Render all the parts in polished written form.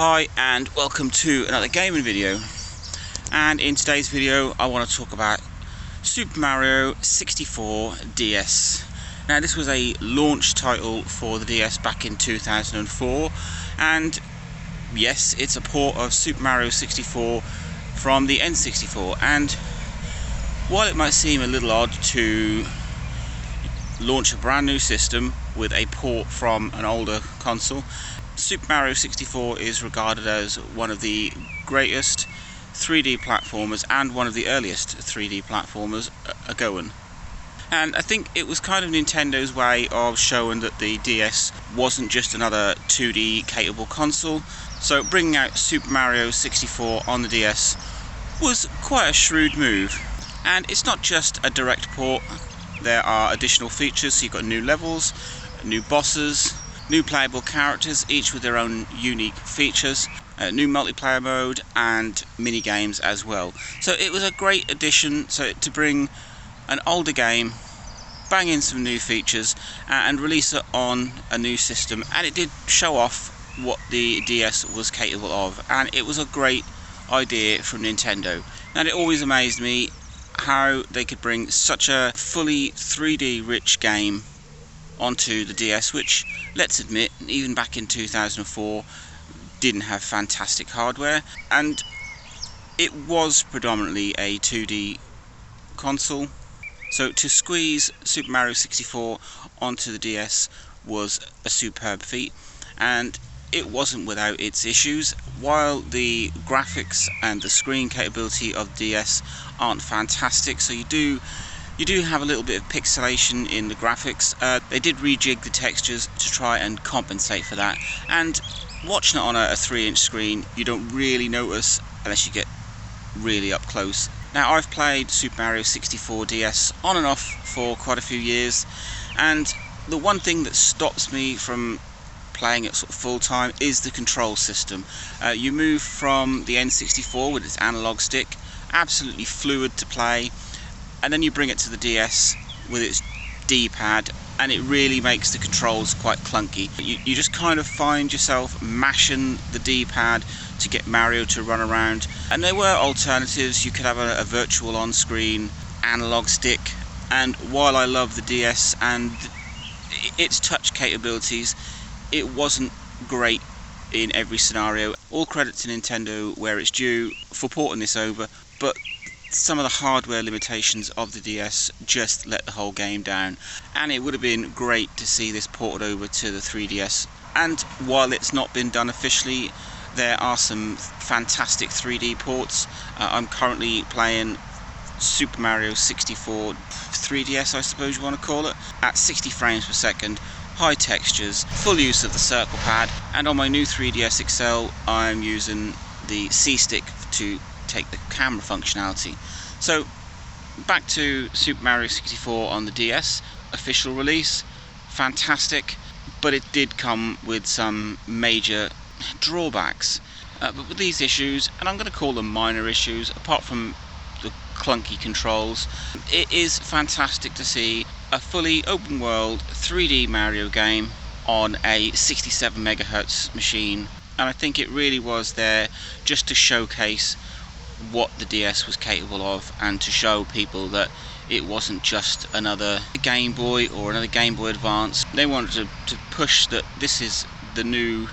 Hi and welcome to another gaming video, and in today's video I want to talk about Super Mario 64 DS. Now this was a launch title for the DS back in 2004, and yes, it's a port of Super Mario 64 from the N64. And while it might seem a little odd to launch a brand new system with a port from an older console, Super Mario 64 is regarded as one of the greatest 3D platformers and one of the earliest 3D platformers a-going. And I think it was kind of Nintendo's way of showing that the DS wasn't just another 2D capable console. So bringing out Super Mario 64 on the DS was quite a shrewd move. And it's not just a direct port, there are additional features. So you've got new levels, new bosses, new playable characters, each with their own unique features, new multiplayer mode and mini games as well. So it was a great addition to bring an older game, bang in some new features and release it on a new system, and it did show off what the DS was capable of, and it was a great idea from Nintendo. And it always amazed me how they could bring such a fully 3D rich game onto the DS, which, let's admit, even back in 2004 didn't have fantastic hardware, and it was predominantly a 2D console. So to squeeze Super Mario 64 onto the DS was a superb feat, and it wasn't without its issues. While the graphics and the screen capability of the DS aren't fantastic, so you do have a little bit of pixelation in the graphics. They did rejig the textures to try and compensate for that, and watching it on a 3-inch screen you don't really notice unless you get really up close. Now, I've played Super Mario 64 DS on and off for quite a few years, and the one thing that stops me from playing it sort of full time is the control system. You move from the N64 with its analog stick, absolutely fluid to play, and then you bring it to the DS with its D-pad, and it really makes the controls quite clunky. You just kind of find yourself mashing the D-pad to get Mario to run around. And there were alternatives. You could have a virtual on-screen analog stick, and while I love the DS and its touch capabilities, it wasn't great in every scenario. All credit to Nintendo where it's due for porting this over, but some of the hardware limitations of the DS just let the whole game down, and it would have been great to see this ported over to the 3DS. And while it's not been done officially, there are some fantastic 3D ports. I'm currently playing Super Mario 64 3DS, I suppose you want to call it, at 60 frames per second, high textures, full use of the circle pad, and on my new 3DS XL I'm using the C-Stick to take the camera functionality. So back to Super Mario 64 on the DS, official release, fantastic, but it did come with some major drawbacks. But with these issues, and I'm going to call them minor issues, apart from the clunky controls, it is fantastic to see a fully open world 3D Mario game on a 67 MHz machine, and I think it really was there just to showcase what the DS was capable of, and to show people that it wasn't just another Game Boy or another Game Boy Advance. They wanted to push that this is the new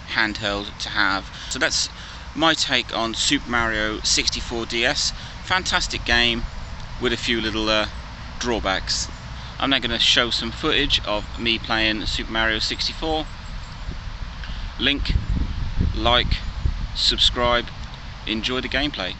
handheld to have. So that's my take on Super Mario 64 DS. Fantastic game with a few little drawbacks. I'm now going to show some footage of me playing Super Mario 64. Link, like, subscribe, enjoy the gameplay.